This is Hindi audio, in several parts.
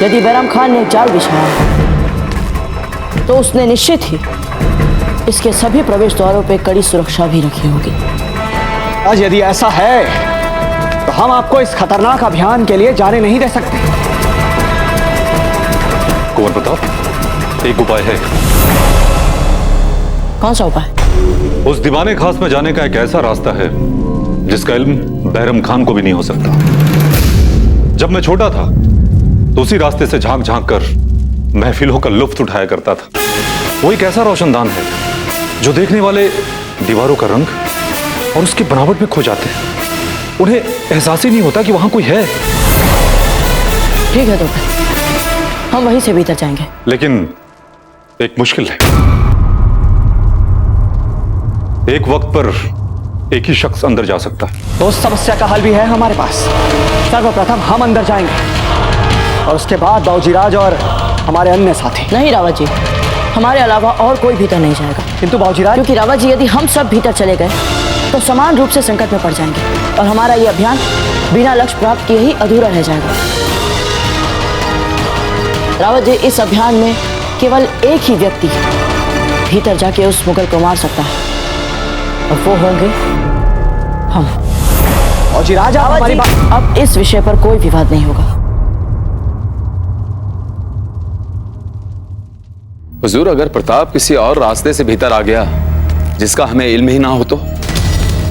यदि बैराम खान ने एक जाल बिछाया तो उसने निश्चित ही इसके सभी प्रवेश द्वारों पर कड़ी सुरक्षा भी रखी होगी। आज यदि ऐसा है तो हम आपको इस खतरनाक अभियान के लिए जाने नहीं दे सकते। कुंवर प्रताप, एक उपाय है। कौन सा उपाय? उस दीवाने खास में जाने का एक ऐसा रास्ता है जिसका इल्म बैरम खान को भी नहीं हो सकता। जब मैं छोटा था तो उसी रास्ते से झांक झांक कर महफिलों का लुत्फ उठाया करता था। वो एक ऐसा रोशनदान है जो देखने वाले दीवारों का रंग और उसकी बनावट में खो जाते हैं। उन्हें एहसास ही नहीं होता कि वहां कोई है। ठीक है तो हम वहीं से भीतर जाएंगे। लेकिन एक मुश्किल है। एक वक्त पर एक ही शख्स अंदर जा सकता है। तो उस समस्या का हल भी है हमारे पास। सर्वप्रथम हम अंदर जाएंगे और उसके बाद बाबूजीराज और हमारे अन्य साथी। नहीं रावत जी, हमारे अलावा और कोई भीतर नहीं जाएगा। किंतु बाबूजीराज, क्योंकि रावत जी यदि हम सब भीतर चले गए तो समान रूप से संकट में पड़ जाएंगे और हमारा ये अभियान बिना लक्ष्य प्राप्त किए ही अधूरा रह जाएगा। रावत जी, इस अभियान में केवल एक ही व्यक्ति भीतर जाके उस मुगल को मार सकता है और वो होंगे हम। बाबूजीराज, हमारी बात। अब इस विषय पर कोई विवाद नहीं होगा। हुजूर, अगर प्रताप किसी और रास्ते से भीतर आ गया जिसका हमें इल्म ही ना हो तो?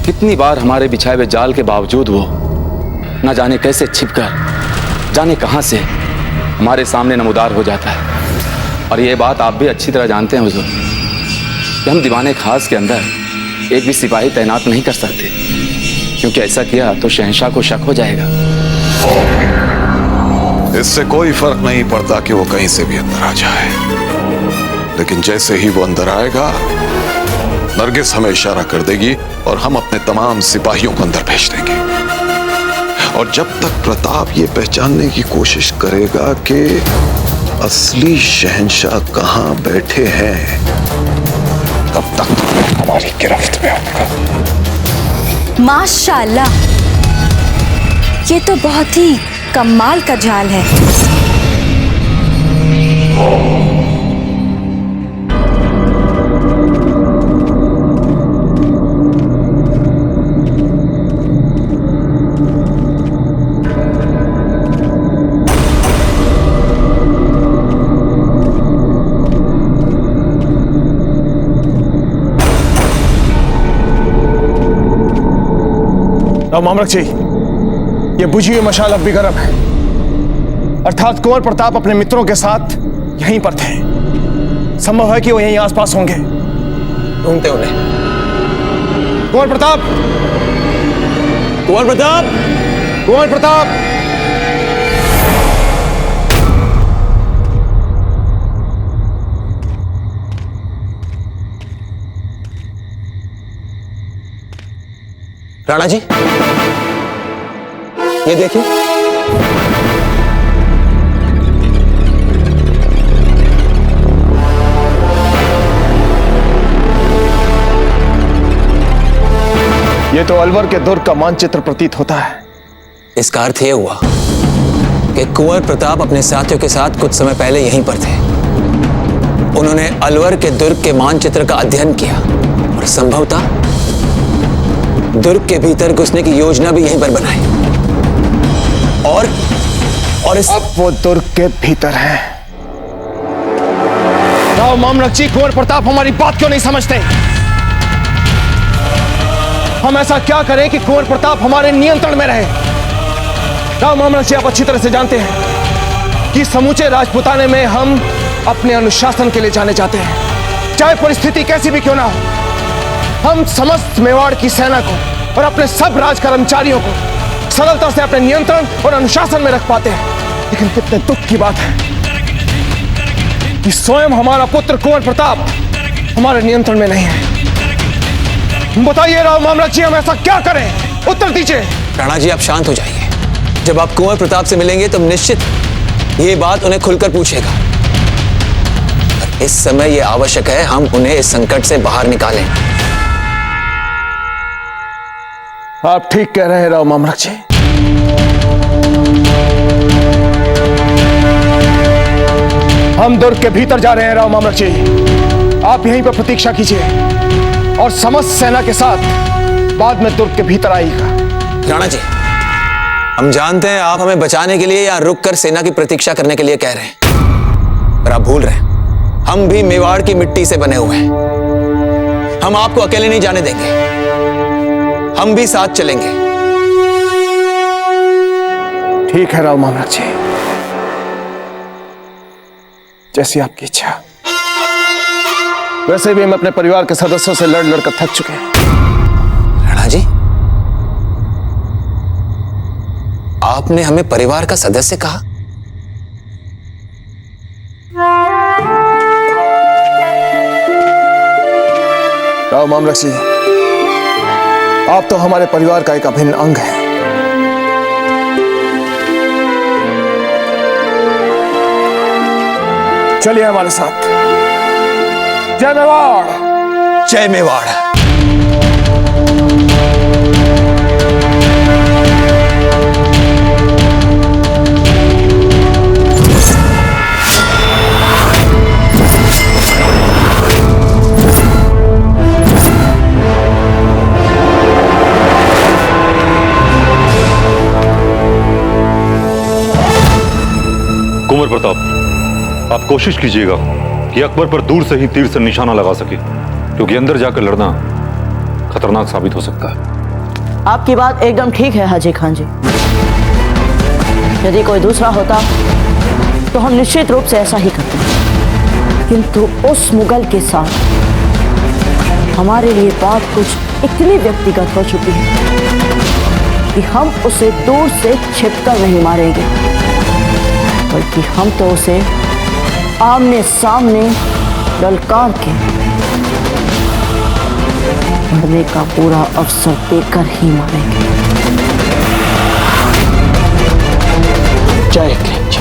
कितनी बार हमारे बिछाए हुए जाल के बावजूद वो न जाने कैसे छिपकर, जाने कहां से हमारे सामने नमूदार हो जाता है। और ये बात आप भी अच्छी तरह जानते हैं हुजूर कि हम दीवाने खास के अंदर एक भी सिपाही तैनात नहीं कर सकते, क्योंकि ऐसा किया तो शहंशाह को शक हो जाएगा। इससे कोई फर्क नहीं पड़ता कि वो कहीं से भी अंदर आ जाए, लेकिन जैसे ही वो अंदर आएगा नरगिस हमें इशारा कर देगी और हम अपने तमाम सिपाहियों को अंदर भेज देंगे। और जब तक प्रताप ये पहचानने की कोशिश करेगा कि असली शहंशाह कहां बैठे हैं, तब तक हमारी गिरफ्त में होगा। माशाल्लाह, ये तो बहुत ही कमाल का जाल है। मामलक जी, ये बुझी हुई मशाल अब भी गर्म है। अर्थात कुंवर प्रताप अपने मित्रों के साथ यहीं पर थे। संभव है कि वो यहीं आसपास होंगे। ढूंढते उन्हें। कुंवर प्रताप, कुंवर प्रताप, कुंवर प्रताप। राणा जी, ये देखिए। ये तो अलवर के दुर्ग का मानचित्र प्रतीत होता है। इसका अर्थ यह हुआ कि कुंवर प्रताप अपने साथियों के साथ कुछ समय पहले यहीं पर थे। उन्होंने अलवर के दुर्ग के मानचित्र का अध्ययन किया और संभवतः दुर्ग के भीतर घुसने की योजना भी यहीं पर बनाई। और अब वो दुर्ग के भीतर है। राव मामलक जी, कुंवर प्रताप हमारी बात क्यों नहीं समझते? हम ऐसा क्या करें कि कुंवर प्रताप हमारे नियंत्रण में रहे? राव मामलक जी, आप अच्छी तरह से जानते हैं कि समूचे राजपुताने में हम अपने अनुशासन के लिए जाने जाते हैं, चाहे परिस्थिति कैसी भी क्यों ना हो। हम समस्त मेवाड़ की सेना को और अपने सब राज कर्मचारियों को सरलता से अपने नियंत्रण और अनुशासन में रख पाते हैं। लेकिन कितने दुख की बात है कि स्वयं हमारा पुत्र कुंवर प्रताप हमारे नियंत्रण में नहीं है। बताइए राव मामलक जी, हम ऐसा क्या करें? उत्तर दीजिए। राणा जी, आप शांत हो जाइए। जब आप कुंवर प्रताप से मिलेंगे तो निश्चित ये बात उन्हें खुलकर पूछेगा। इस समय यह आवश्यक है हम उन्हें इस संकट से बाहर निकालें। आप ठीक कह रहे हैं राव मामलक जी। हम दुर्ग के भीतर जा रहे हैं राव मामलक जी। आप यहीं पर प्रतीक्षा कीजिए और समस्त सेना के साथ बाद में दुर्ग के भीतर आएगा। राणा जी, हम जानते हैं आप हमें बचाने के लिए या रुककर सेना की प्रतीक्षा करने के लिए कह रहे हैं, पर आप भूल रहे हैं हम भी मेवाड़ की मिट्टी से बने हुए हैं। हम आपको अकेले नहीं जाने देंगे, हम भी साथ चलेंगे। ठीक है राव मामलक जी, जैसी आपकी इच्छा। वैसे भी हम अपने परिवार के सदस्यों से लड़ लड़कर थक चुके हैं। राणा जी, आपने हमें परिवार का सदस्य कहा? राव मामलक जी, आप तो हमारे परिवार का एक अभिन्न अंग हैं। चलिए हमारे साथ। जय मेवाड़। जय मेवाड़। कुंवर प्रताप, आप कोशिश कीजिएगा कि अकबर पर दूर से ही तीर से निशाना लगा सके, क्योंकि अंदर जाकर लड़ना खतरनाक साबित हो सकता है। आपकी बात एकदम ठीक है हाजी खान जी। यदि कोई दूसरा होता तो हम निश्चित रूप से ऐसा ही करते, किंतु उस मुगल के साथ हमारे लिए बात कुछ इतनी व्यक्तिगत हो चुकी है कि हम उसे दूर से छिपकर नहीं मारेंगे, बल्कि हम तो उसे आमने सामने ललकार के मरने का पूरा अवसर देकर ही मारेंगे। जय कृष्ण जी।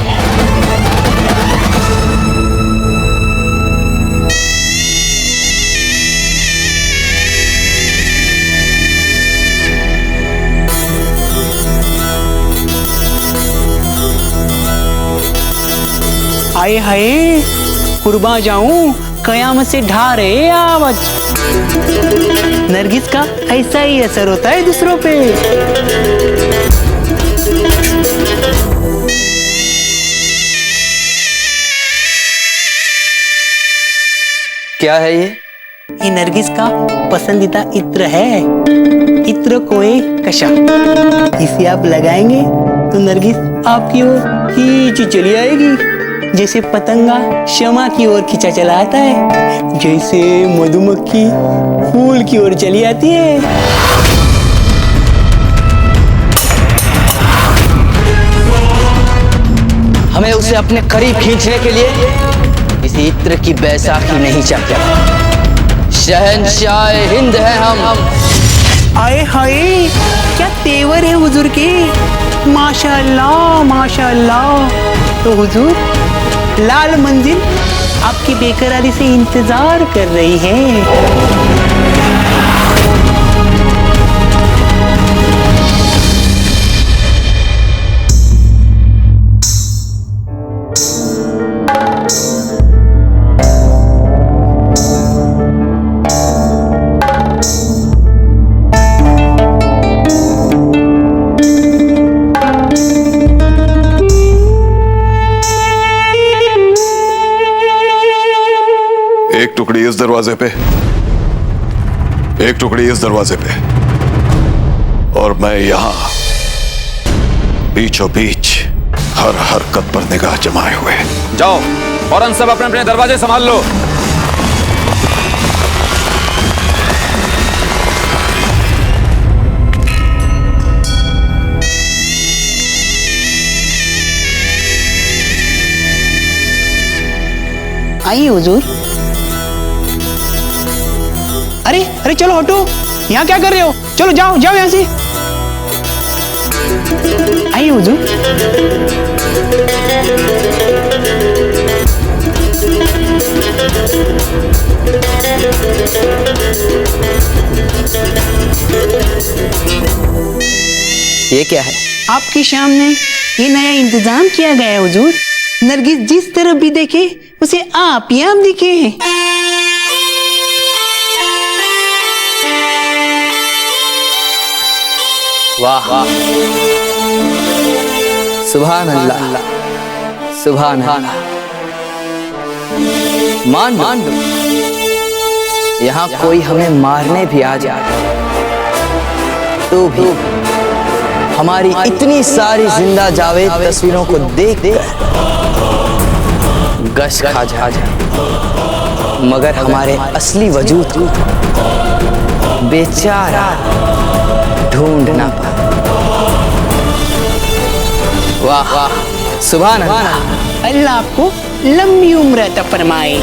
आए हाय, कुर्बा जाऊं कयामत से ढा रहे आवाज। नरगिस का ऐसा ही असर होता है दूसरों पे। क्या है ये? ये नरगिस का पसंदीदा इत्र है, इत्र कोए कशा। इसे आप लगाएंगे तो नरगिस आपकी ओर खींची चली आएगी, जैसे पतंगा शमा की ओर खींचा चला आता है, जैसे मधुमक्खी फूल की ओर चली आती है। हमें उसे अपने करीब खींचने के लिए इस इत्र की बैसाखी नहीं चाहिए। शहंशाह हिंद है हम। आए हाय, क्या तेवर है हुजूर के, माशाअल्लाह माशाअल्लाह। तो हुजूर, लाल मंजिल आपकी बेकरारी से इंतजार कर रही है। एक टुकड़ी इस दरवाजे पे, एक टुकड़ी इस दरवाजे पे, और मैं यहां बीचों बीच हर हरकत पर निगाह जमाए हुए। जाओ, फौरन सब अपने अपने दरवाजे संभाल लो। आइए हुजूर। अरे अरे चलो हटो, यहाँ क्या कर रहे हो? चलो जाओ जाओ यहाँ से। आइए हुजूर। ये क्या है? आपके सामने ये नया इंतजाम किया गया है हुजूर। नरगिस जिस तरफ भी देखे उसे आप ही आप दिखे। वाह वाह, सुभान अल्लाह, सुभान अल्लाह। मान लो यहाँ कोई हमें मारने भी आ जाए तो भी हमारी इतनी सारी जिंदा जावेद तस्वीरों को देख गश खा जाए, मगर हमारे असली वजूद को बेचारा ढूंढ ना पाए। वाह वाह, सुभान अल्लाह। अल्लाह आपको लंबी उम्र अता फरमाए।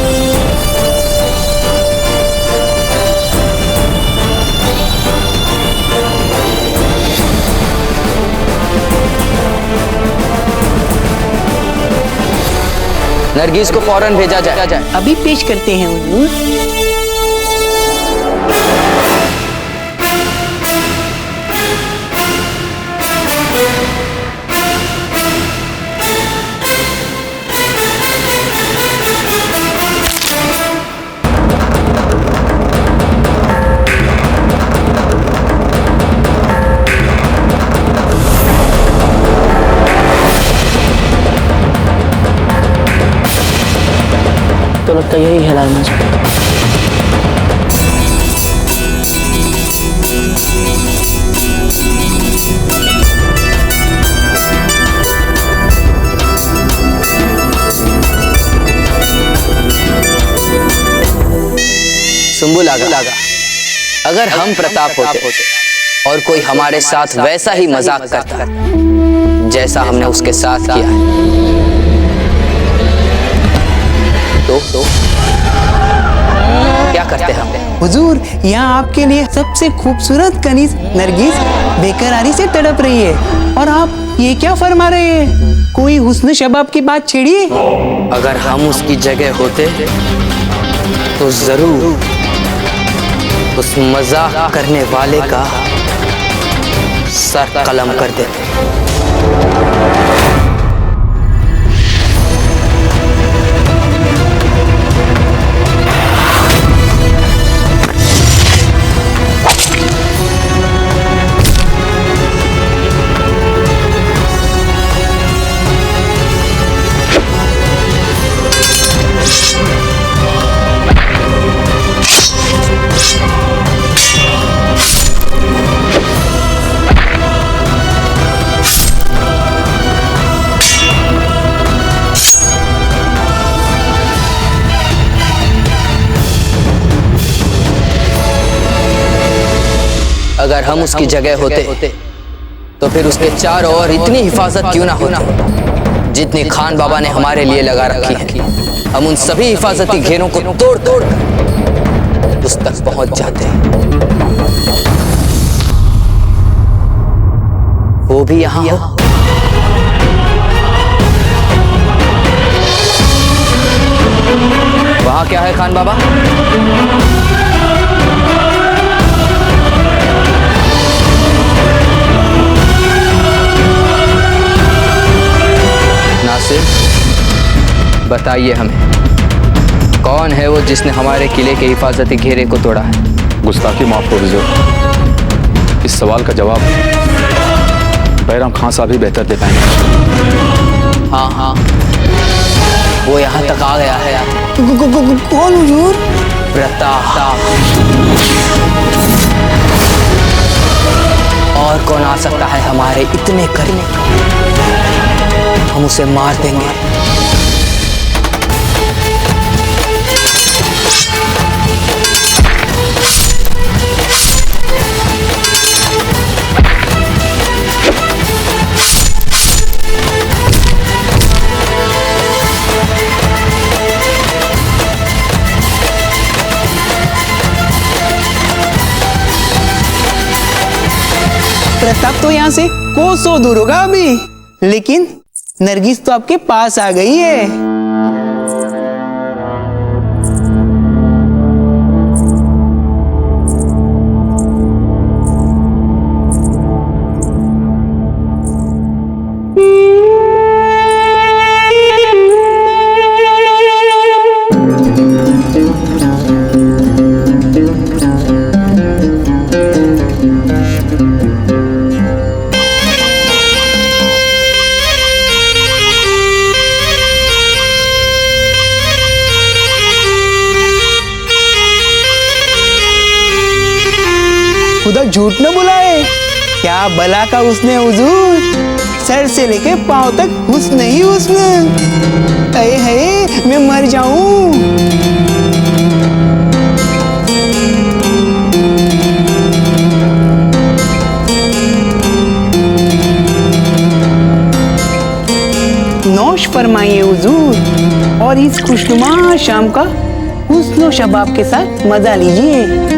नरगिस को फौरन भेजा जाए। अभी पेश करते हैं हुजूर। तो लगता यही है लाल मंच। सुंबुल आगा, अगर हम प्रताप होते और कोई हमारे साथ वैसा ही मजाक करता जैसा हमने उसके साथ किया है, तो क्या करते हम? हुजूर, यहाँ आपके लिए सबसे खूबसूरत कनीज नरगिस बेकरारी से तड़प रही है और आप ये क्या फरमा रहे हैं? कोई हुस्न शबाब की बात छेड़िए। अगर हम उसकी जगह होते तो जरूर उस मजाक करने वाले का सर कलम कर देते। अगर हम उसकी जगह होते तो फिर उसके चारों ओर इतनी हिफाजत क्यों ना होती जितनी खान बाबा ने हमारे लिए लगा रखी है। हम उन सभी हिफाजती घेरों को तोड़ तोड़ कर उस तक पहुंच जाते हैं, वो भी यहाँ हो। वहां क्या है खान बाबा? नासिर, बताइए हमें, कौन है वो जिसने हमारे किले के हिफाजती घेरे को तोड़ा है? गुस्ताखी माफ हो हुजूर, इस सवाल का जवाब बैराम खान साहब ही बेहतर दे पाएंगे। हाँ हाँ, वो यहाँ तक आ गया है। कौन हुजूर? प्रताप। और कौन आ सकता है हमारे इतने करीब? हम उसे मार देंगे। प्रताप तो यहाँ से कोसों दूर होगा अभी, लेकिन नरगिस तो आपके पास आ गई है। खुदा झूठ न बुलाए। क्या भला का उसने हुजूर, सर से लेके पांव तक हुस्न ही हुस्न। अये है मैं मर जाऊं। नौश फरमाइए हुजूर, और इस खुशनुमा शाम का हुस्न शबाब के साथ मजा लीजिए।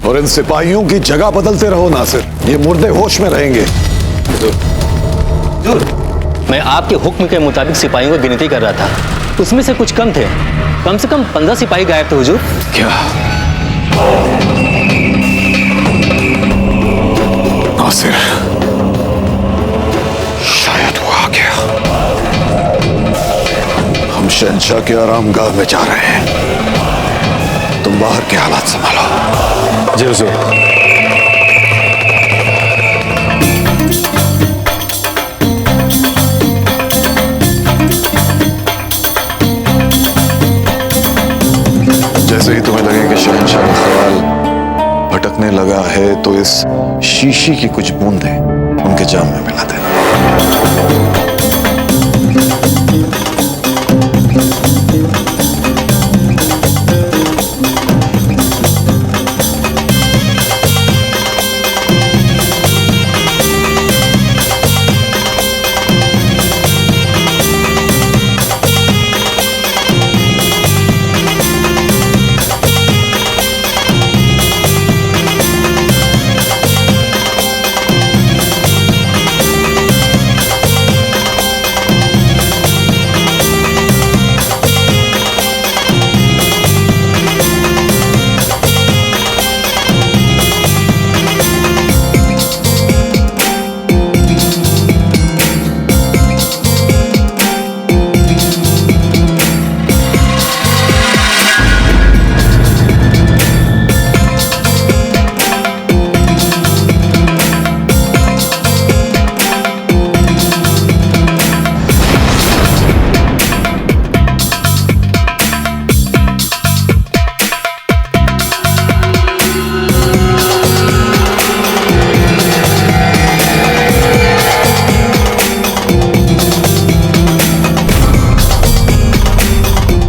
और इन सिपाहियों की जगह बदलते रहो नासिर, ये मुर्दे होश में रहेंगे। हुजूर, मैं आपके हुक्म के मुताबिक सिपाहियों की गिनती कर रहा था, उसमें से कुछ कम थे, कम से कम 15 सिपाही गायब थे हुजूर। क्या नासिर, शायद वो आ गया। हम शहंशाह के आरामगाह में जा रहे हैं, तुम बाहर के हालात संभालो। जी हुजूर। जैसे ही तुम्हें लगे कि शहंशाह का ख्याल भटकने लगा है, तो इस शीशी की कुछ बूंदें उनके जाम में मिला देना।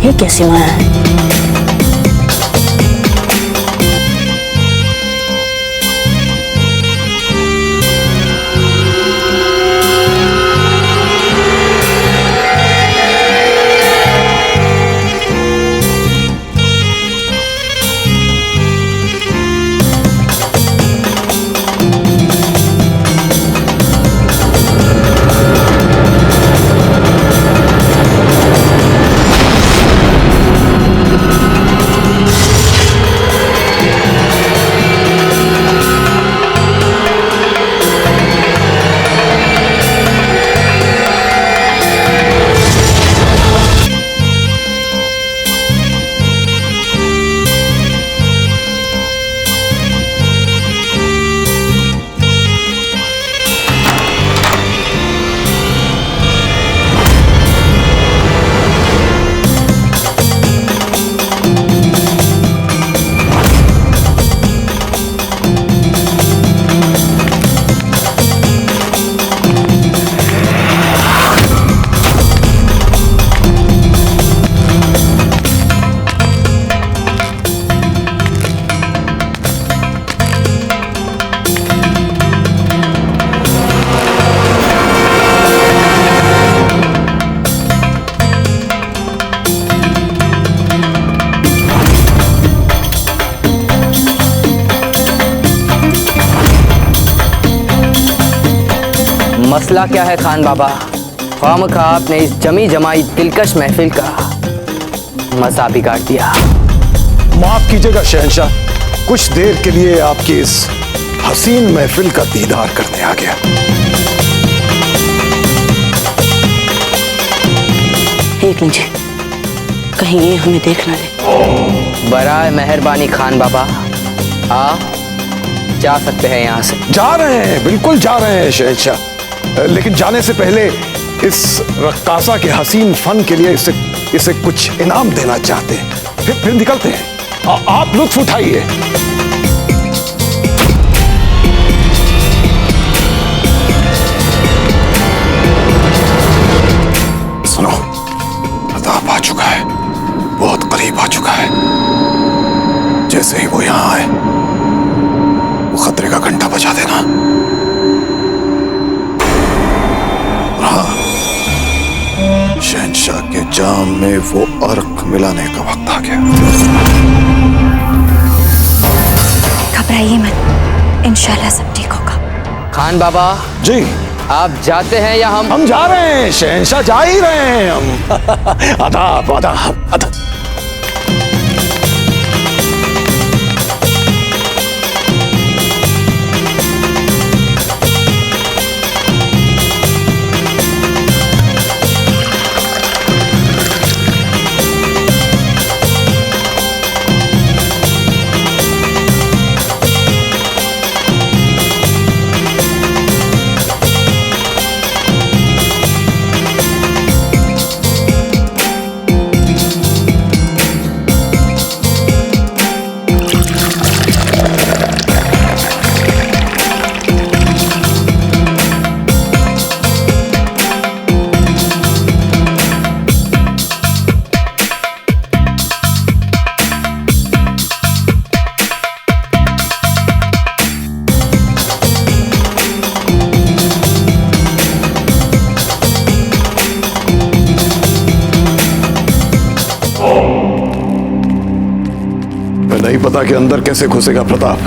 ये कैसी माया है? मसला क्या है खान बाबा? खामखा आपने इस जमी जमाई दिलकश महफिल का मजा बिगाड़ दिया। माफ कीजिएगा शहंशाह, कुछ देर के लिए आपकी इस हसीन महफिल का दीदार करने आ गया। एक मिनट, कहीं ये हमें देख ना ले। बराए मेहरबानी खान बाबा, आप जा सकते हैं यहाँ से। जा रहे हैं, बिल्कुल जा रहे हैं शहंशाह, लेकिन जाने से पहले इस रक्कासा के हसीन फन के लिए इसे कुछ इनाम देना चाहते हैं। फिर निकलते हैं। आप लुत्फ उठाइए। सुनो, प्रताप आ चुका है, बहुत करीब आ चुका है। जैसे ही वो यहां आए, वो खतरे का घंटा बजा देना। और हाँ, शहंशाह के जाम में वो अर्क मिलाने का वक्त आ गया। घबराइए मत, इंशाल्लाह सब ठीक होगा। खान बाबा जी, आप जाते हैं या हम जा रहे हैं शहंशाह, जा ही रहे हैं हम। आदाब आदाब आदाब। नहीं पता कि अंदर कैसे घुसेगा प्रताप,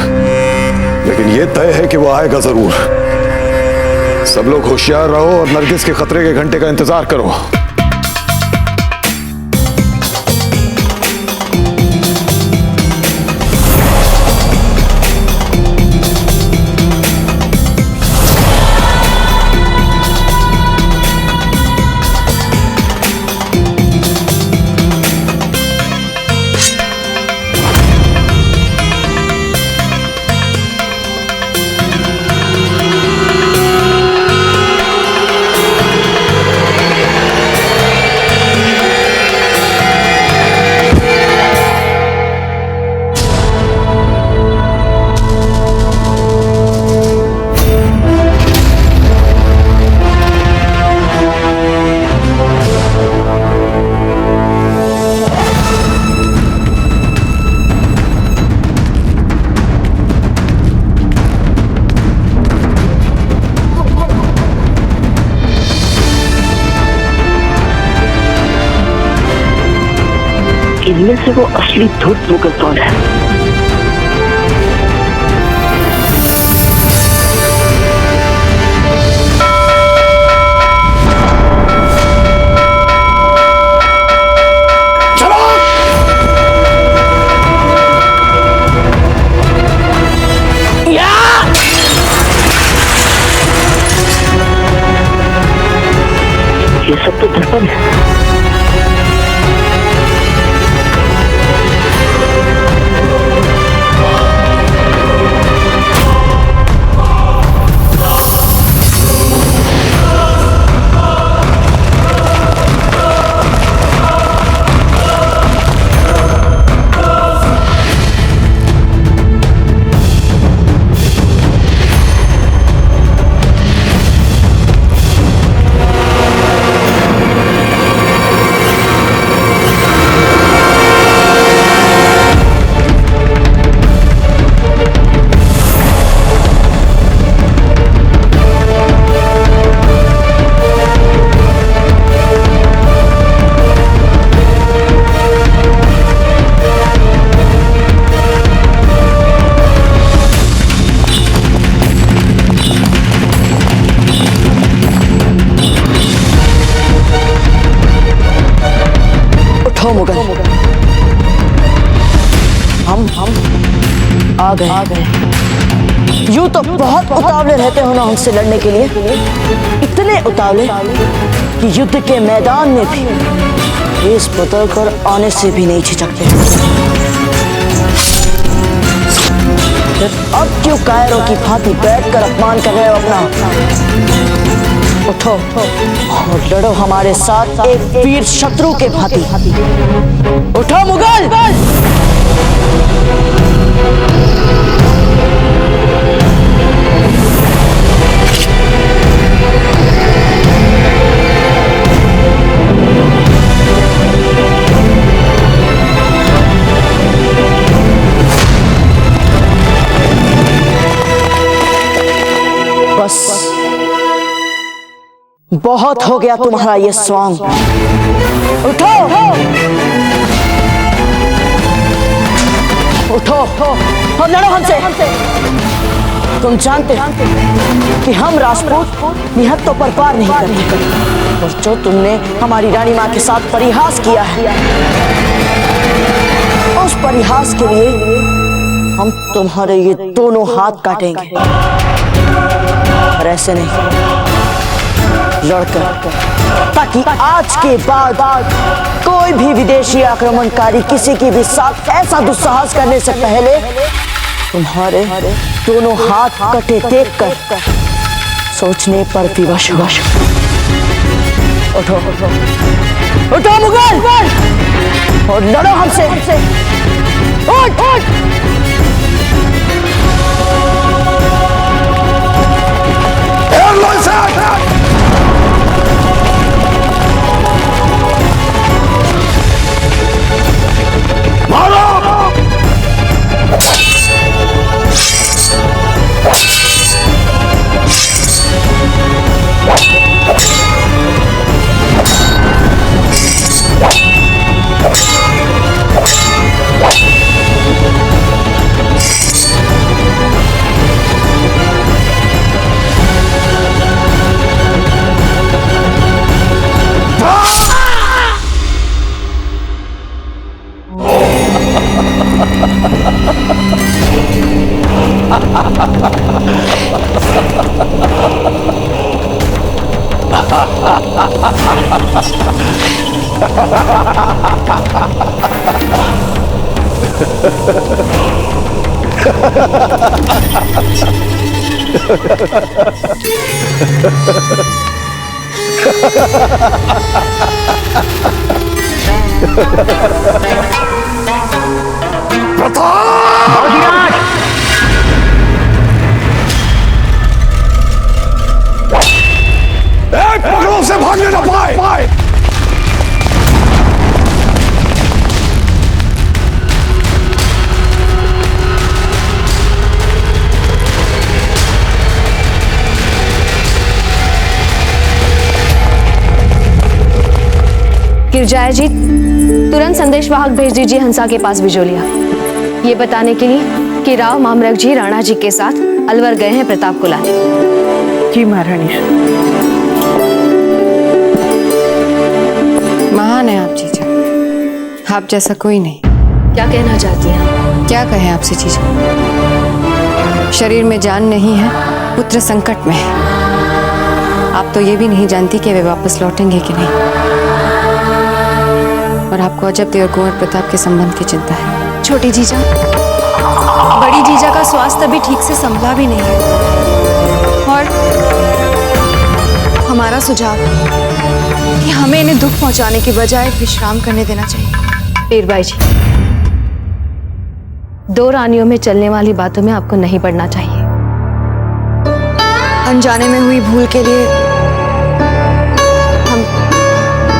लेकिन यह तय है कि वो आएगा जरूर। सब लोग होशियार रहो और नरगिस के खतरे के घंटे का इंतजार करो। इनमें से वो असली धूर्त मुगल कौन है? ये सब तो दर्पण है। हम आ गए। यूं तो बहुत उतावले रहते हो ना हमसे लड़ने के लिए, इतने उतावले कि युद्ध के मैदान में भी इस बदल कर आने से भी नहीं झिझकते। अब क्यों कायरों की भांति बैठकर अपमान कर रहे हो अपना? उठो और लड़ो हमारे साथ एक वीर शत्रु के भांति। उठो मुगल! बस बहुत हो गया तुम्हारा ये स्वांग। उठो उठो और लड़ो हमसे। तुम जानते कि हम राजपूत निहत्तों पर पार नहीं करते, और जो तुमने हमारी रानी माँ के साथ परिहास किया है, उस परिहास के लिए हम तुम्हारे ये दोनों हाथ काटेंगे, और ऐसे नहीं, लड़कर, ताकि आज के बाद कोई भी विदेशी आक्रमणकारी किसी के भी साथ ऐसा दुस्साहस करने से पहले तुम्हारे दोनों हाथ कटे देखकर सोचने पर विवश हुआ। उठो उठो मुगल और लड़ो हमसे। उठ उठ एक पगड़ों से भागने न पाए। गिरजाया जी, तुरंत संदेशवाहक भेज दीजिए हंसा के पास बिजोलिया, ये बताने के लिए कि राव मामरक जी राणा जी के साथ अलवर गए हैं प्रताप को लाने। जी महारानी। महान है आप जीजा, आप जैसा कोई नहीं। क्या कहना चाहती हैं? क्या कहें आपसे जीजा, शरीर में जान नहीं है, पुत्र संकट में है। आप तो ये भी नहीं जानती कि वे वापस लौटेंगे कि नहीं, और आपको अजब देव और कुंवर प्रताप के संबंध की चिंता है। छोटी जीजा, बड़ी जीजा का स्वास्थ्य अभी ठीक से संभला भी नहीं है, और हमारा सुझाव कि हमें इन्हें दुख पहुंचाने की बजाय विश्राम करने देना चाहिए। पीरबाई जी, दो रानियों में चलने वाली बातों में आपको नहीं पड़ना चाहिए। अनजाने में हुई भूल के लिए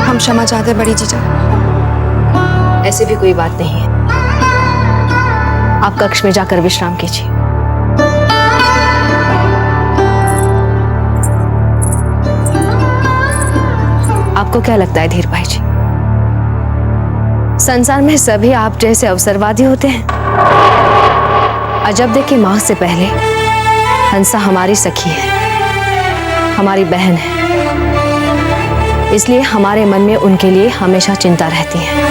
हम क्षमा चाहते हैं बड़ी जीजा। ऐसी भी कोई बात नहीं है, आप कक्ष में जाकर विश्राम कीजिए। आपको क्या लगता है धीर भाई जी, संसार में सभी आप जैसे अवसरवादी होते हैं? अजब देखिए, मां से पहले हंसा हमारी सखी है, हमारी बहन है, इसलिए हमारे मन में उनके लिए हमेशा चिंता रहती है।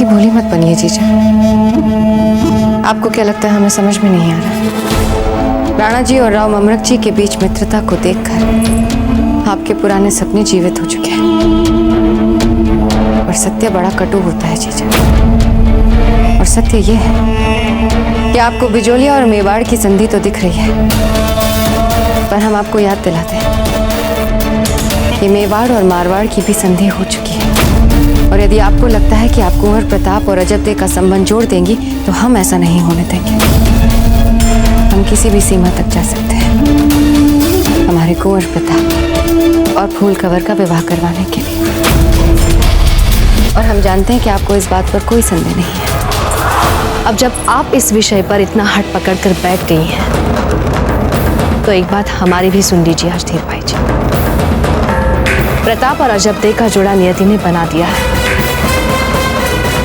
भोली मत बनिए जीजा। आपको क्या लगता है हमें समझ में नहीं आ रहा? राणा जी और राव ममरक जी के बीच मित्रता को देखकर आपके पुराने सपने जीवित हो चुके हैं। और सत्य बड़ा कटु होता है जीजा। और सत्य ये है कि आपको बिजोलिया और मेवाड़ की संधि तो दिख रही है, पर हम आपको याद दिलाते हैं कि मेवाड़ और मारवाड़ की भी संधि हो चुकी है। और यदि आपको लगता है कि आप कुंवर प्रताप और अजब दे का संबंध जोड़ देंगी, तो हम ऐसा नहीं होने देंगे। हम किसी भी सीमा तक जा सकते हैं हमारे कुंवर प्रताप और फूल कंवर का विवाह करवाने के लिए। और हम जानते हैं कि आपको इस बात पर कोई संदेह नहीं है। अब जब आप इस विषय पर इतना हट पकड़ कर बैठ गई हैं, तो एक बात हमारी भी सुन लीजिए आज धीर भाई जी। प्रताप और अजब दे का जोड़ा नियति ने बना दिया है,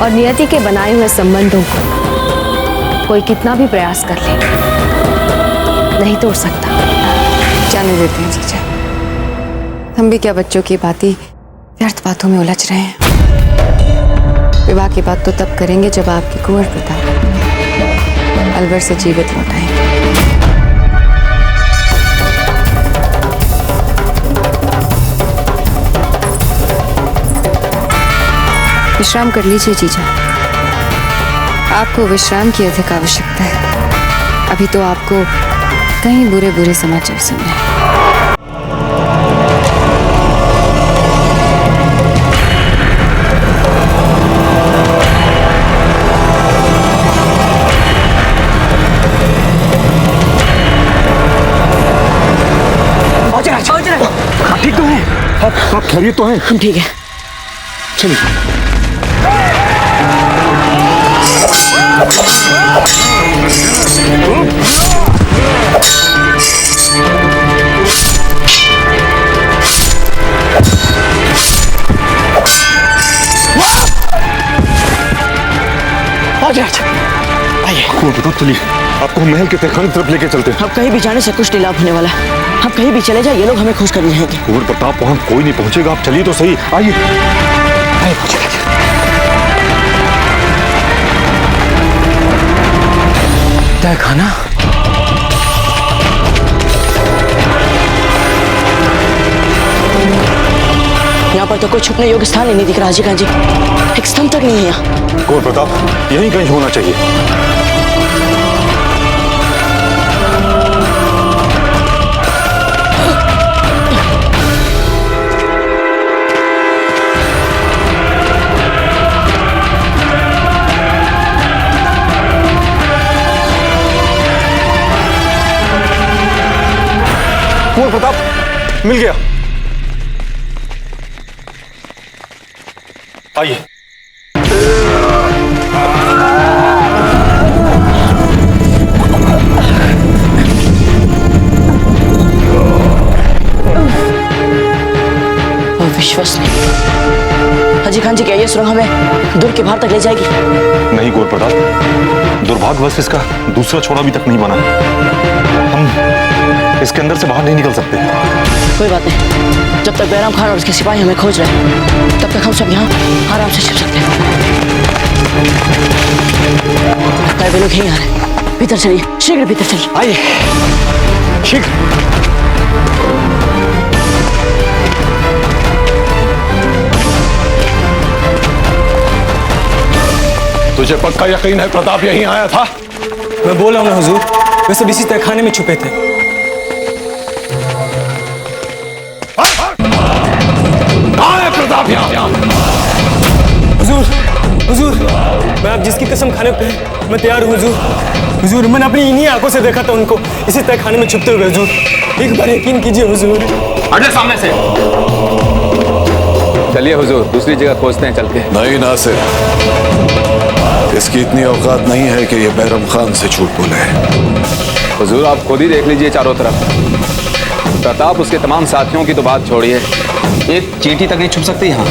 और नियति के बनाए हुए संबंधों को कोई कितना भी प्रयास कर ले नहीं तोड़ सकता। जाने देते हैं जीजा, हम भी क्या बच्चों की भांति व्यर्थ बातों में उलझ रहे हैं। विवाह की बात तो तब करेंगे जब आपके कुंवर प्रताप अलवर से जीवित लौट आएंगे। विश्राम कर लीजिए जीजा, आपको विश्राम की अधिक आवश्यकता है। अभी तो आपको कहीं बुरे बुरे समाचार सुनने हैं। आप ठीक तो हैं? आप खैरियत तो हैं? हम ठीक है। चलिए। आइए। प्रताप चलिए, आपको महल के तहखाने की तरफ लेके चलते हैं। अब कहीं भी जाने से कुछ नहीं लाभ होने वाला है। आप कहीं भी चले जाए, ये लोग हमें खोज कर रहेंगे। कुंवर प्रताप वहां कोई नहीं पहुंचेगा, आप चलिए तो सही। आइए आइए। तहखाना? यहाँ पर तो कोई छुपने योग्य स्थान ही नहीं दिख रहा जी। काजी, एक स्तंभ तक नहीं है यहाँ। कुंवर प्रताप यहीं कहीं होना चाहिए। कुंवर प्रताप मिल गया। आइए। विश्वसनीय। हाजी खान जी, क्या ये सुरंग हमें दुर्ग के बाहर तक ले जाएगी? नहीं कुंवर प्रताप, दुर्भाग्यवश इसका दूसरा छोड़ा भी तक नहीं बना है। हम इसके अंदर से बाहर नहीं निकल सकते। कोई बात नहीं, जब तक बैराम खान और उसके सिपाही हमें खोज रहे हैं, तब तक हम सब यहाँ आराम से छिप सकते हैं। लगता है वे लोग यहीं आ रहे हैं। भीतर चलिए, शीघ्र भीतर चलिए। आइए शीघ्र। तुझे पक्का यकीन है प्रताप यहीं आया था? मैं बोल रहा हूँ हुजूर, वे सब इसी तहखाने में छुपे थे। कहाँ है प्रताप यहाँ? हुजूर, हुजूर, मैं आप जिसकी कसम खाने पे मैं तैयार हूँ हुजूर। हुजूर, मैंने अपनी इन्हीं आंखों से देखा था उनको इसी तहखाने में छुपते हुए हुजूर। एक बार यकीन कीजिए हुजूर। हटे सामने से। चलिए हुजूर, दूसरी जगह खोजते हैं चल के। नहीं नासिर, इसकी इतनी औकात नहीं है कि ये बैरम खान से झूठ बोले। हुजूर, आप खुद ही देख लीजिए चारों तरफ। प्रताप उसके तमाम साथियों की तो बात छोड़िए, एक चींटी तक नहीं छुप सकती यहाँ।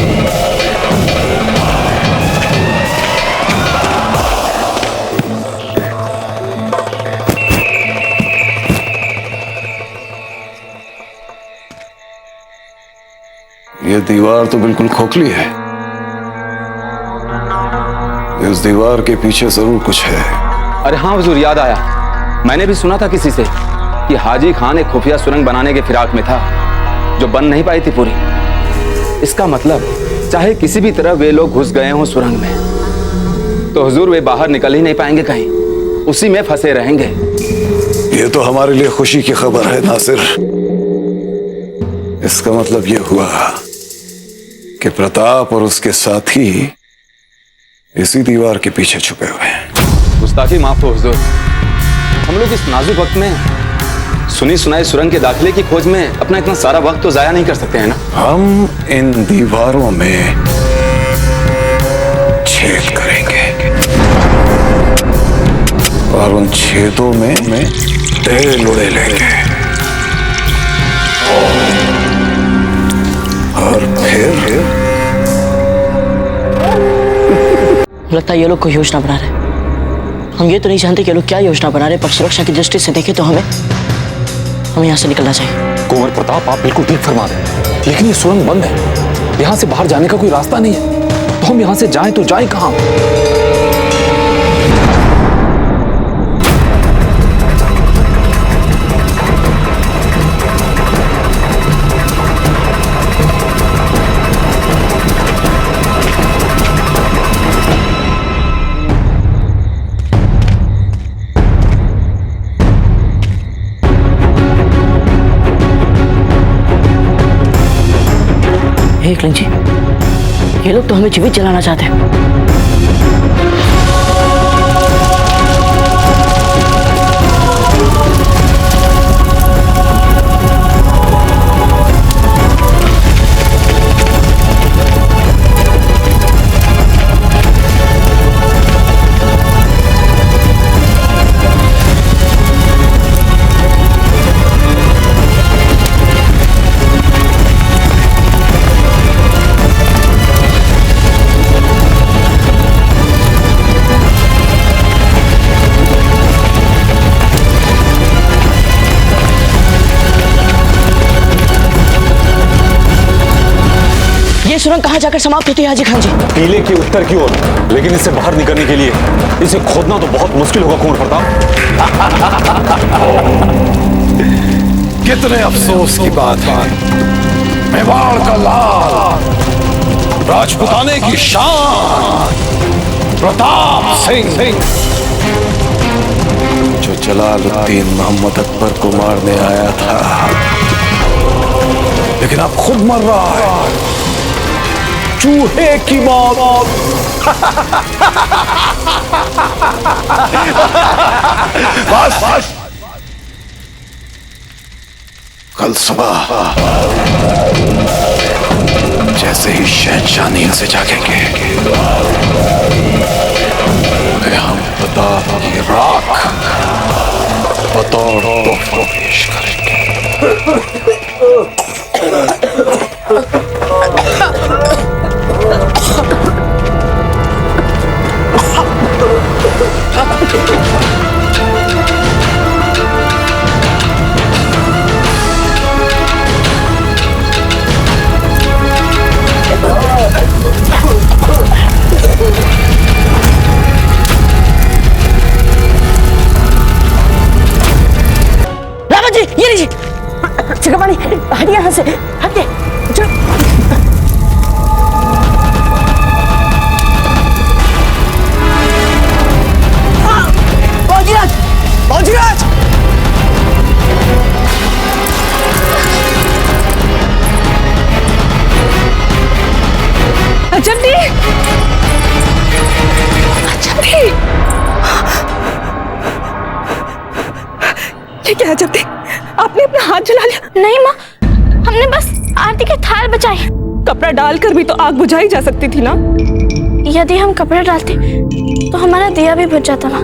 ये दीवार तो बिल्कुल खोखली है। इस दीवार के पीछे जरूर कुछ है। अरे हाँ हुजूर, याद आया। मैंने भी सुना था किसी से कि हाजी खान एक खुफिया सुरंग बनाने के फिराक में था, जो बन नहीं पाई थी पूरी। इसका मतलब चाहे किसी भी तरह वे लोग घुस गए हों सुरंग में, तो हुजूर वे बाहर निकल ही नहीं पाएंगे कहीं, उसी में फंसे रहेंगे। ये तो हमारे लिए खुशी की खबर है नासिर। इसका मतलब ये हुआ कि प्रताप और उसके साथी इसी दीवार के पीछे छुपे हुए हैं। गुस्ताखी माफ हो हुजूर, हम लोग इस नाजुक वक्त में सुनी सुनाई सुरंग के दाखिले की खोज में अपना इतना सारा वक्त तो जाया नहीं कर सकते हैं ना। हम इन दीवारों में छेद करेंगे और उन छेदों में तेल उड़े लेंगे और फिर लगता है ये लोग कोई योजना बना रहे। हम ये तो नहीं जानते कि ये लोग क्या योजना बना रहे, पर सुरक्षा की दृष्टि से देखें तो हमें यहाँ से निकलना चाहिए। कुंवर प्रताप, आप बिल्कुल ठीक फरमा रहे हैं, लेकिन ये सुरंग बंद है, यहाँ से बाहर जाने का कोई रास्ता नहीं है। तो हम यहाँ से जाएं तो जाएं कहाँ? एकलिंग जी, ये लोग तो हमें जीवित जलाना चाहते हैं। सुरंग कहाँ जाकर समाप्त होती है हाजी खान जी? टीले के उत्तर की ओर, लेकिन इससे बाहर निकलने के लिए इसे खोदना तो बहुत मुश्किल होगा कुंवर प्रताप। कितने अफसोस की बात है, मेवाड़ का लाल, राजपुताने की शान प्रताप सिंह, जो जलालुद्दीन मोहम्मद अकबर को मारने आया था, लेकिन अब खुद मर रहा है चूहे की मौत। बस कल सुबह जैसे ही शहंशाह नींद से जागेंगे, हम प्रताप की राख बतौर तोहफा पेश करेंगे। रावत जी, ये लीजिए चिकमानी, हटिए यहाँ से, हटिए। अजब दी, ये क्या अजब दी, आपने अपना हाथ जला लिया? नहीं माँ, हमने बस आरती के थाल बचाए। कपड़ा डालकर भी तो आग बुझाई जा सकती थी ना? यदि हम कपड़े डालते तो हमारा दिया भी बुझ जाता माँ,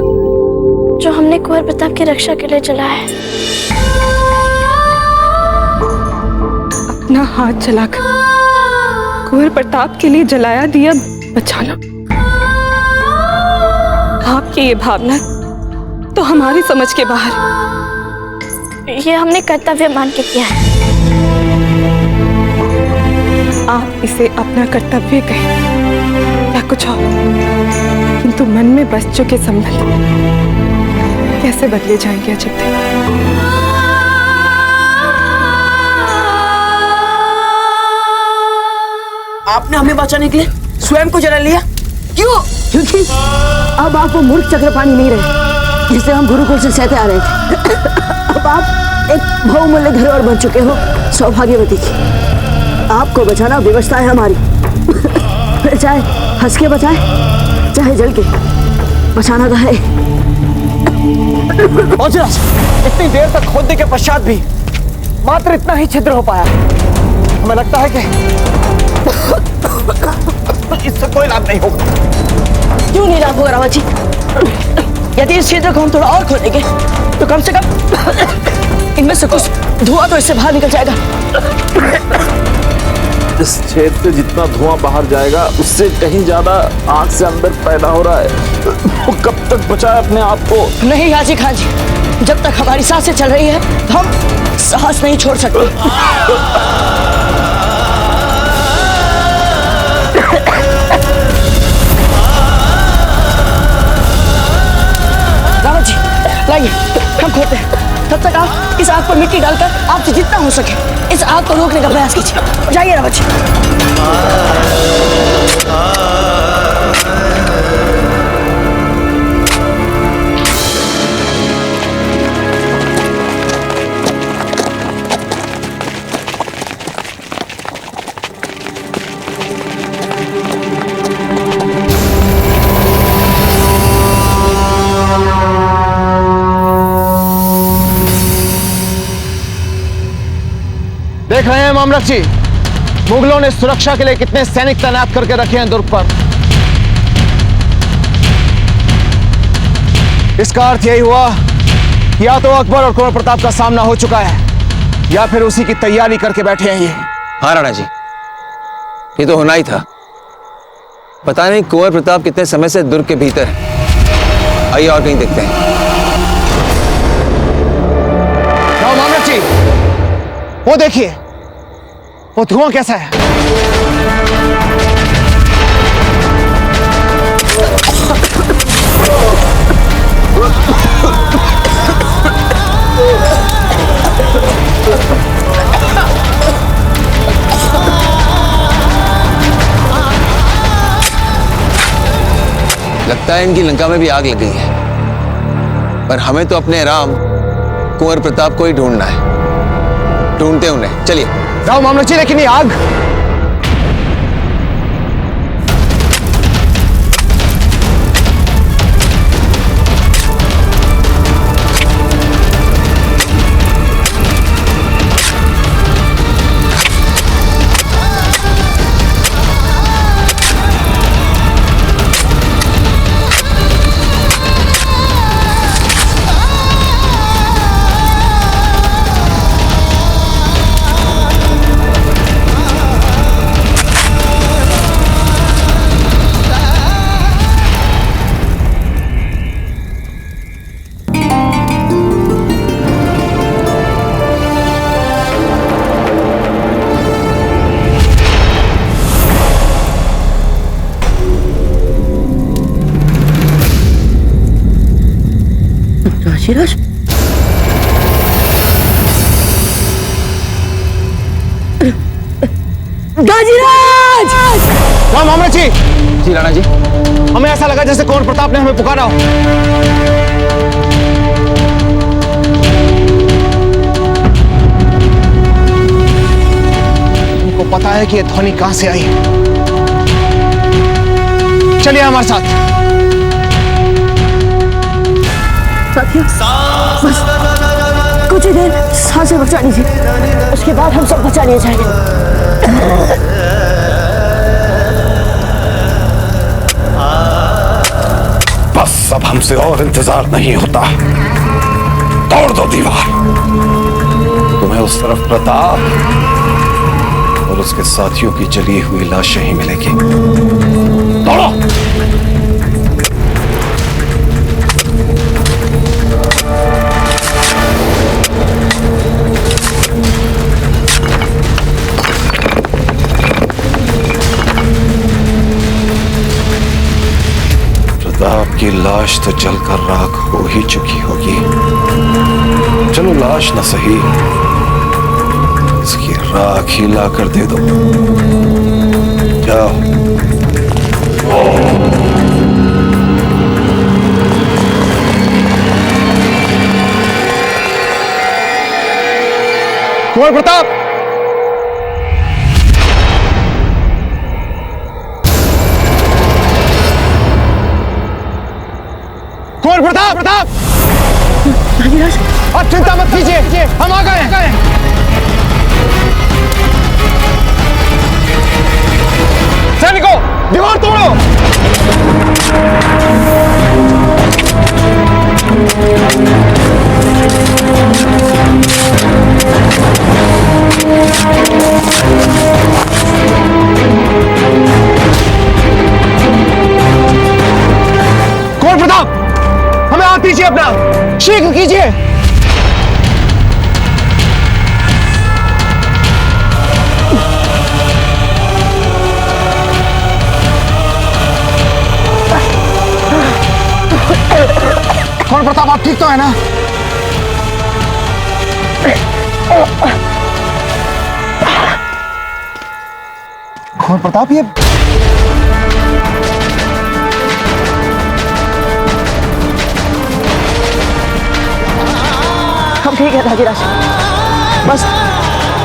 जो हमने कुंवर प्रताप की रक्षा के लिए जलाया है। अपना हाथ जलाकर कुंवर प्रताप के लिए जलाया दिया बचाना, आपकी ये भावना तो हमारी समझ के बाहर। ये हमने कर्तव्य मान के किया है। आप इसे अपना कर्तव्य कहें या कुछ और, किंतु मन में बस चुके संबंध कैसे बदले जाएंगे अजब तक। आपने हमें बचाने के लिए स्वयं को जला लिया, क्यों? क्योंकि अब आप वो मूर्ख चक्रपाणी नहीं रहे जिसे हम गुरुकुल से सहते आ रहे थे। अब आप एक बहुमूल्य धरोहर बन चुके हो, सौभाग्यवती जी। आपको बचाना व्यवस्था है हमारी। फिर चाहे हंस के बचाए चाहे जल के, बचाना तो है। ओजिराज, इतनी देर तक खोदने के पश्चात भी मात्र इतना ही छिद्र हो पाया। हमें लगता है कि इससे कोई लाभ नहीं होगा। क्यों नहीं लाभ होगा रावत जी? यदि इस क्षेत्र को हम थोड़ा और खोदेंगे तो कम से कम इनमें से कुछ धुआं तो इससे बाहर निकल जाएगा। इस क्षेत्र से जितना धुआं बाहर जाएगा उससे कहीं ज्यादा आग से अंदर पैदा हो रहा है। वो कब तक बचाए अपने आप को? नहीं हाजी खान जी, जब तक हमारी सांसें चल रही है हम सांस नहीं छोड़ सकते। रावत जी लाइए, हम खोते हैं। तब तक आप इस आग पर मिट्टी डालकर आपसे जितना हो सके इस आग को रोकने का प्रयास कीजिए। जाइए रावत जी। देख रहे हैं मामलक जी, मुगलों ने सुरक्षा के लिए कितने सैनिक तैनात करके रखे हैं दुर्ग पर। इसका अर्थ यही हुआ कि या तो अकबर और कुंवर प्रताप का सामना हो चुका है या फिर उसी की तैयारी करके बैठे हैं ये। हाँ राणा जी, ये तो होना ही था। पता नहीं कुंवर प्रताप कितने समय से दुर्ग के भीतर है। आइए और कहीं देखते हैं। मामलक जी, वो देखिए, वो धुआं कैसा है। लगता है इनकी लंका में भी आग लग गई है, पर हमें तो अपने राम कुंवर प्रताप को ही ढूंढना है। ढूंढते उन्हें, चलिए। राव मामलक जी, लेकिन ये आग राज, गाजीराज! राम मामलक जी। जी राणा जी। हमें ऐसा लगा जैसे कुंवर प्रताप ने हमें पुकारा हो। तुमको पता है कि ये ध्वनि कहां से आई? चलिए हमारे साथ। साथियों, बस कुछ ही देर सांसें बचा लीजिए, उसके बाद हम सब बचा लिए जाएंगे। बस अब हमसे और इंतजार नहीं होता। तोड़ दो दीवार। तुम्हें उस तरफ प्रताप और उसके साथियों की जली हुई लाशें ही मिलेगी। तोड़ो। आपकी लाश तो जलकर राख हो ही चुकी होगी। चलो लाश न सही, इसकी राख ही ला कर दे दो। जाओ। कुंवर प्रताप, कुंवर प्रताप, प्रताप, आप चिंता मत कीजिए, हम आ गए। सैनिकों, दीवार तोड़ो। कुंवर प्रताप, हमें हाथ दीजिए अपना, शीघ्र कीजिए। कुंवर प्रताप, आप ठीक तो है ना? कुंवर प्रताप, ये हम ठीक है धाजीराज, बस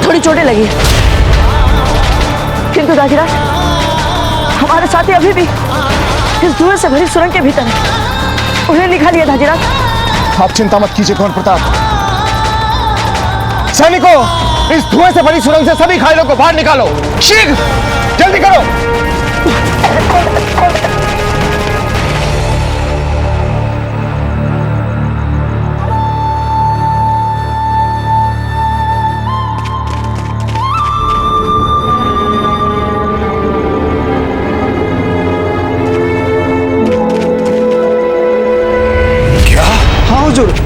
थोड़ी चोटें लगी है। किंतु धाजीराज, हमारे साथी अभी भी इस धुएं से भरी सुरंग के भीतर है, उन्हें निकालिए धाजीराज। आप चिंता मत कीजिए कुंवर प्रताप। सैनिकों, इस धुएं से भरी सुरंग से सभी घायलों को बाहर निकालो, शीघ्र, जल्दी करो।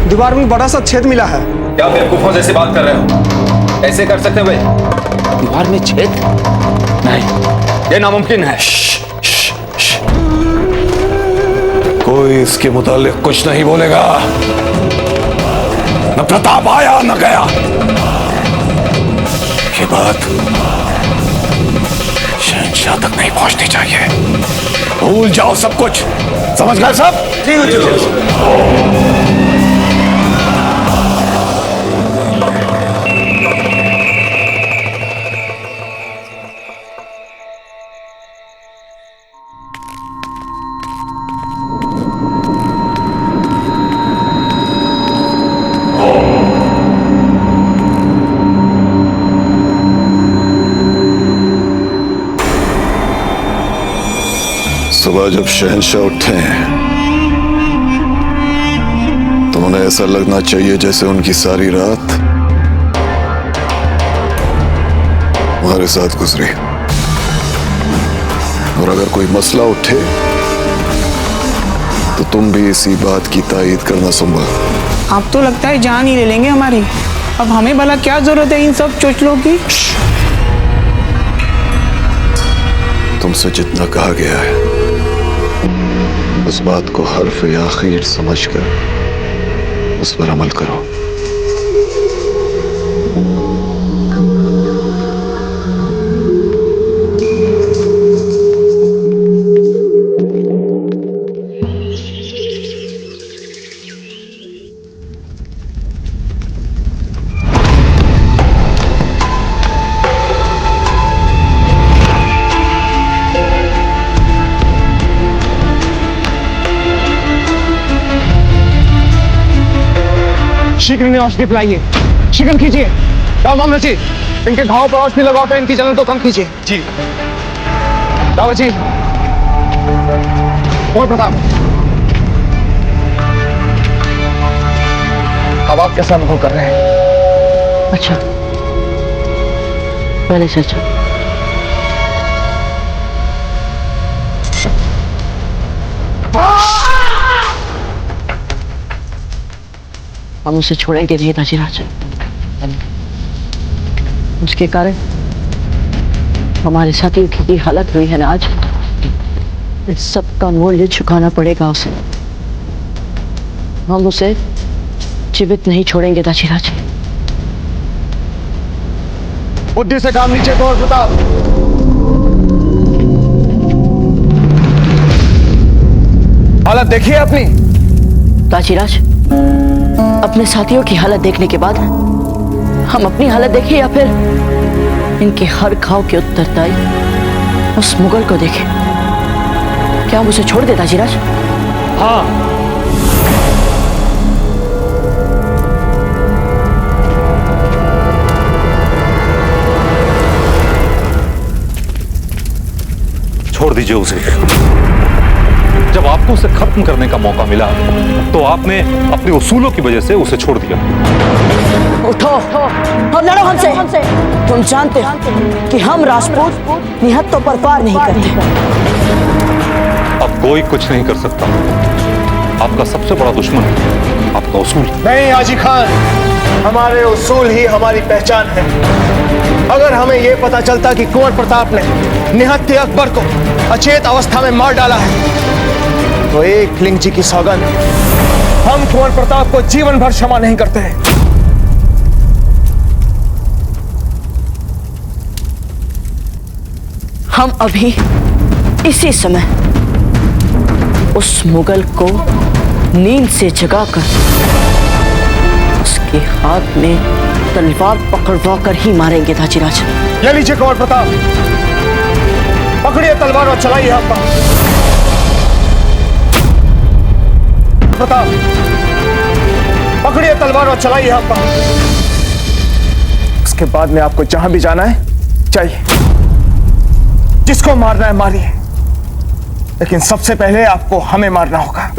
दीवार में बड़ा सा छेद मिला है। क्या बेवकूफों जैसी बात कर रहे हो? ऐसे कर सकते हुए दीवार में छेद? नहीं, ये नामुमकिन है। कोई इसके मुतालिक कुछ नहीं बोलेगा। न प्रताप आया न गया। ये बात शहंशाह तक नहीं पहुंचनी चाहिए। भूल जाओ सब कुछ, समझ गए सब? सुबह जब शहंशाह उठे तो उन्हें ऐसा लगना चाहिए जैसे उनकी सारी रात हमारे साथ गुजरी। और अगर कोई मसला उठे तो तुम भी इसी बात की तायीद करना संभल। अब तो लगता है जान ही ले लेंगे हमारी। अब हमें भला क्या जरूरत है इन सब चोचलों की? तुमसे जितना कहा गया है उस बात को हर्फ आखिर समझकर उस पर अमल करो। शीघ्र इन्हें औषधि पिलाइए, शीघ्र कीजिए। राम जी, इनके घावों पर औषधि लगाकर इनकी जलन तो कम कीजिए। जी रावत जी। और प्रताप, अब आप कैसा अनुभव कर रहे हैं? अच्छा, पहले से अच्छा। हम उसे छोड़ेंगे नहीं धाजीराज। उसके कारण हमारे साथियों की हालत हुई है ना आज। इस सब का मूल्य चुकाना पड़ेगा उसे। हम उसे जीवित नहीं छोड़ेंगे दाजीराज। बुद्धि से काम लीजिए कुंवर प्रताप। हालत देखिए अपनी। दाजीराज, अपने साथियों की हालत देखने के बाद हम अपनी हालत देखें या फिर इनके हर घाव के उत्तरदायी उस मुगल को देखें? क्या हम उसे छोड़ दे दाजीराज? हाँ, छोड़ दीजिए उसे। जब आपको उसे खत्म करने का मौका मिला तो आपने अपने उसूलों की वजह से उसे छोड़ दिया। उठो और लड़ो हमसे। तुम जानते हो कि हम राजपूत निहत्तों पर पार नहीं करते। अब कोई कुछ नहीं कर सकता। आपका सबसे बड़ा दुश्मन आपका उसूल। नहीं हाजी खान, हमारे उसूल ही हमारी पहचान है। अगर हमें यह पता चलता कि कुंवर प्रताप ने निहत्थे अकबर को अचेत अवस्था में मार डाला है तो एक लिंग जी की सौगंध, हम कुंवर प्रताप को जीवन भर क्षमा नहीं करते हैं। हम अभी इसी समय उस मुगल को नींद से जगाकर उसके हाथ में तलवार पकड़वा कर ही मारेंगे दाजीराज। ये लीजिए कुंवर प्रताप, पकड़िए तलवार और चलाइए आपका। प्रताप, पकड़िए तलवार और चलाइए आपका। उसके बाद में आपको जहां भी जाना है जाइए, जिसको मारना है मारिए, लेकिन सबसे पहले आपको हमें मारना होगा।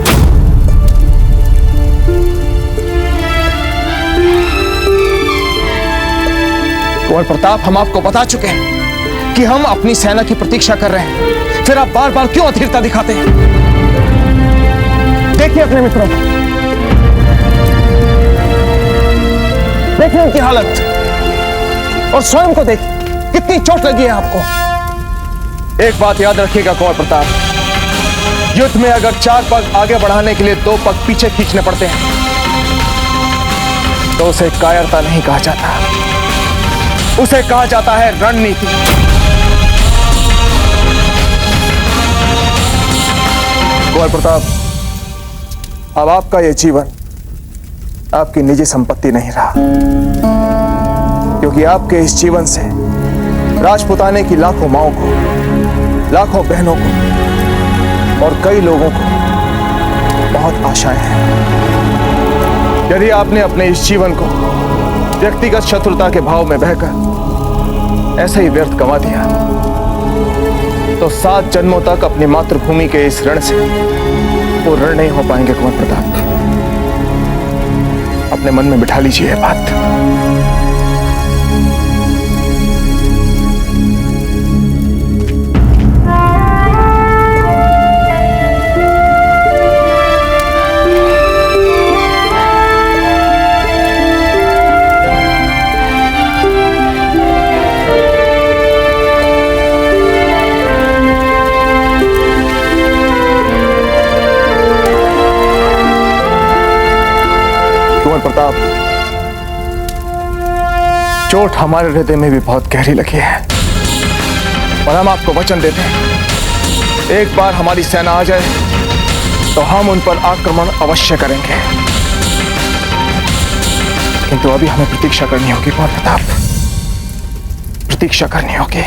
कुंवर प्रताप, हम आपको बता चुके हैं कि हम अपनी सेना की प्रतीक्षा कर रहे हैं, फिर आप बार बार क्यों अधीरता दिखाते हैं? देखिए अपने मित्रों को, देखिए उनकी हालत और स्वयं को देखिए कितनी चोट लगी है आपको। एक बात याद रखिएगा कुंवर प्रताप, युद्ध में अगर 4 पग आगे बढ़ाने के लिए 2 पग पीछे खींचने पड़ते हैं तो उसे कायरता नहीं कहा जाता, उसे कहा जाता है रणनीति। कुंवर प्रताप, अब आपका यह जीवन आपकी निजी संपत्ति नहीं रहा, क्योंकि आपके इस जीवन से राजपुताने की लाखों माओं को, लाखों बहनों को और कई लोगों को बहुत आशाएं हैं। यदि आपने अपने इस जीवन को व्यक्तिगत शत्रुता के भाव में बहकर ऐसे ही व्यर्थ गंवा दिया तो 7 जन्मों तक अपनी मातृभूमि के इस ऋण से वो ऋण नहीं हो पाएंगे। कुंवर प्रताप, अपने मन में बिठा लीजिए ये बात। प्रताप, चोट हमारे हृदय में भी बहुत गहरी लगी है और हम आपको वचन देते हैं, एक बार हमारी सेना आ जाए तो हम उन पर आक्रमण अवश्य करेंगे, किंतु अभी हमें प्रतीक्षा करनी होगी कुंवर प्रताप, प्रतीक्षा करनी होगी।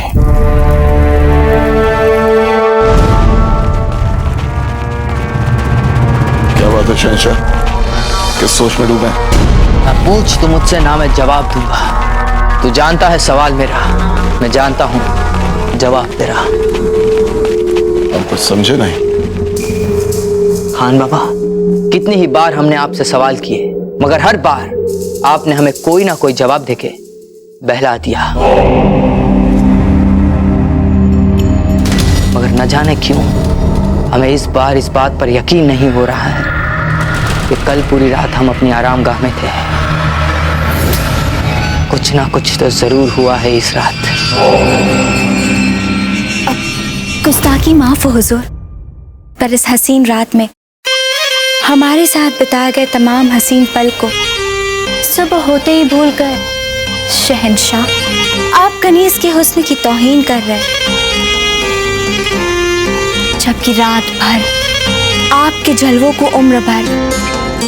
क्या बात है शहंशाह, किस सोच में डूबे? ना पूछ तो मुझसे, ना मैं जवाब दूंगा। तू जानता है सवाल मेरा, मैं जानता हूं जवाब तेरा। हम कुछ समझे नहीं। खान बाबा, कितनी ही बार हमने आपसे सवाल किए, मगर हर बार आपने हमें कोई ना कोई जवाब देके बहला दिया। मगर न जाने क्यों हमें इस बार इस बात पर यकीन नहीं हो रहा है कि कल पूरी रात हम अपनी आरामगाह में थे। कुछ ना कुछ तो जरूर हुआ है इस रात। गुस्ताखी माफ हो हुजूर, पर इस हसीन रात में हमारे साथ बिताए गए तमाम हसीन पल को सुबह होते ही भूल गए। शहंशाह, आप कनीज के हुस्न की तौहीन कर रहे, जबकि रात भर आपके जलवों को उम्र भर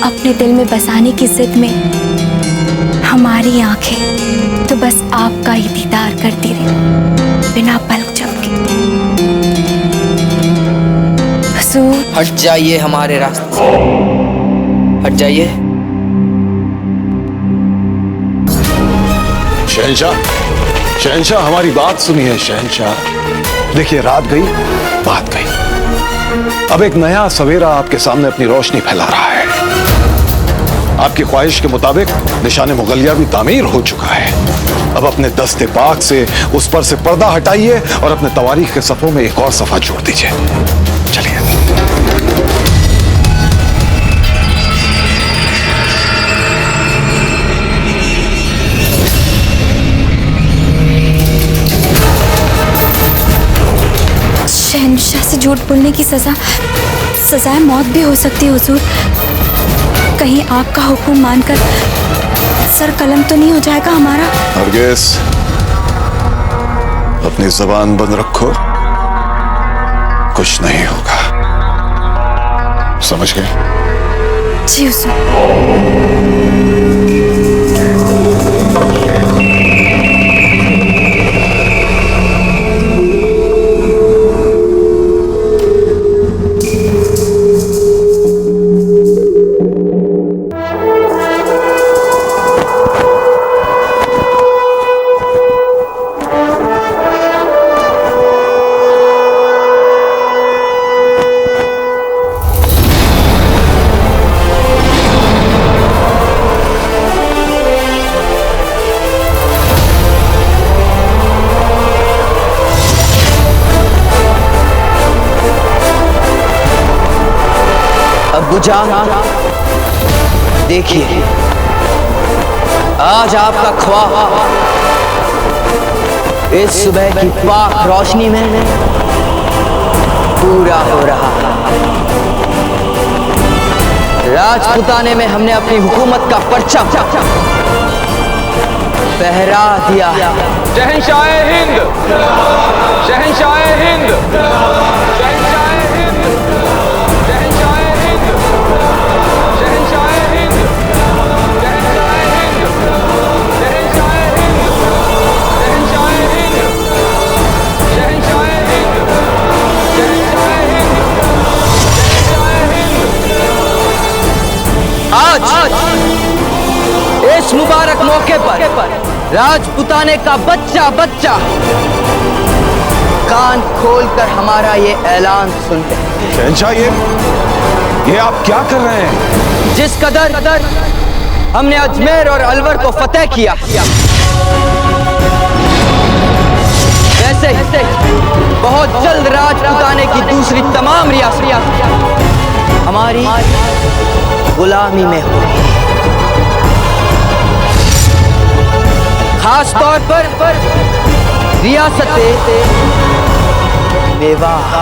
अपने दिल में बसाने की जिद में हमारी आंखें तो बस आपका ही दीदार करती रही, बिना पलक झपके। हुजूर, हट जाइए हमारे रास्ते से, हट जाइए। शहंशाह, शहंशाह हमारी बात सुनिए शहंशाह। देखिए रात गई, बात गई। अब एक नया सवेरा आपके सामने अपनी रोशनी फैला रहा है। आपकी ख्वाहिश के मुताबिक निशाने मुगलिया भी तामीर हो चुका है। अब अपने दस्ते पाक से उस पर से पर्दा हटाइए और अपने तवारीख के सफों में एक और सफा जोड़ दीजिए। चलिए। शहंशाह से झूठ बोलने की सजाए मौत भी हो सकती है हुजूर। कहीं आपका हुक्म मानकर सर कलम तो नहीं हो जाएगा हमारा? नरगिस, अपनी जबान बंद रखो, कुछ नहीं होगा। समझ गए? जी हुजूर। अब्बूजान, देखिए आज आपका ख्वाब इस सुबह की पाक रोशनी में पूरा हो रहा है। राजपुताने में हमने अपनी हुकूमत का परचम फहरा दिया। शहंशाह हिंद, शहंशाह हिंद, शहंशाह हिंद, शहंशाह हिंद, शहंशाह हिंद, शहंशाह हिंद, शहंशाह हिंद, शहंशाह हिंद, शहंशाह हिंद, शहंशाह हिंद। आज इस मुबारक मौके पर राजपुताने का बच्चा बच्चा कान खोलकर हमारा ये ऐलान सुन ले। शहंशाह, ये आप क्या कर रहे हैं? जिस कदर हमने अजमेर और अलवर को फतेह किया, वैसे ही बहुत जल्द राजपुताने की दूसरी तमाम रियासतें हमारी गुलामी में होगी। खास तौर पर रियासत मेवात।